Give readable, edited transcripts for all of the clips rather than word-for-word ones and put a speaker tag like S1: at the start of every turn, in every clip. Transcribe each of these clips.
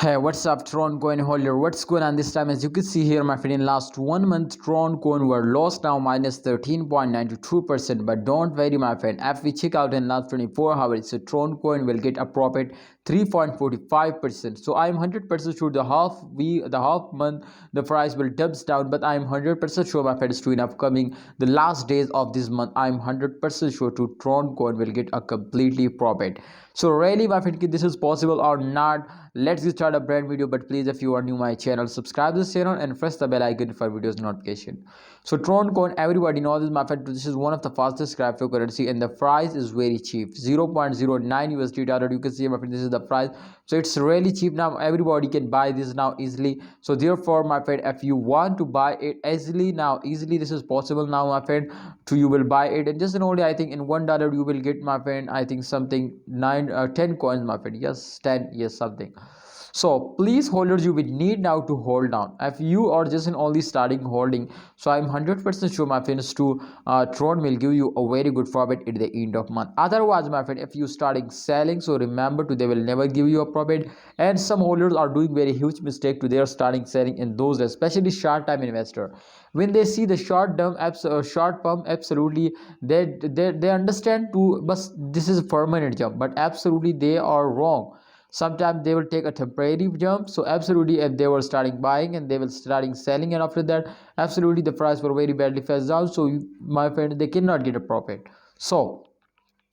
S1: Hey, what's up, Tron coin holder? What's going on this time? As you can see here, my friend, in last 1 month, Tron coin were lost now minus 13.92%. But don't worry, my friend. If we check out in last 24 hours, so Tron coin will get a profit 3.45%. So I'm 100% sure the half month the price will dips down. But I'm 100% sure, my friends, to in upcoming the last days of this month, I'm 100% sure to Tron coin will get a completely profit. So really, my friend, this is possible or not? Let's get start a brand video. But please, if you are new my channel, subscribe this channel and press the bell icon for videos notification. So Tron coin, everybody knows this, my friend. This is one of the fastest cryptocurrency and the price is very cheap, 0.09 USD dollar. You can see, my friend, this is the price. So it's really cheap now. Everybody can buy this now easily. So therefore, my friend, if you want to buy it easily now, this is possible now, my friend. To you will buy it and just in only, I think, in $1 you will get, my friend, I think something 10 coins, my friend. Yes, 10, yes, something. So please, holders, you will need now to hold down if you are just in only starting holding. So I'm 100% sure, my friends, to Tron will give you a very good profit at the end of month. Otherwise, my friend, if you starting selling, so remember to they will never give you a profit. And some holders are doing very huge mistake to their starting selling, in those especially short time investor, when they see the short pump, absolutely they understand to, but this is a permanent jump, but absolutely they are wrong. Sometimes they will take a temporary jump. So absolutely, if they were starting buying and they will starting selling, and after that absolutely the price were very badly fast down, so my friend, they cannot get a profit. So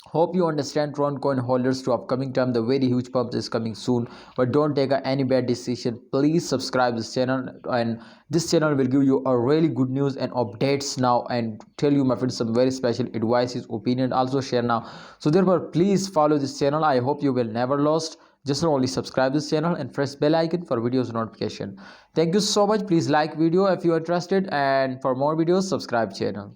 S1: hope you understand, Tron coin holders, to upcoming time the very huge pump is coming soon. But don't take any bad decision. Please subscribe this channel, and this channel will give you a really good news and updates now, and tell you, my friends, some very special advices, opinion also share now. So therefore, please follow this channel. I hope you will never lost. Just only subscribe this channel and press bell icon for videos notification. Thank you so much. Please like video if you are interested, and for more videos subscribe channel.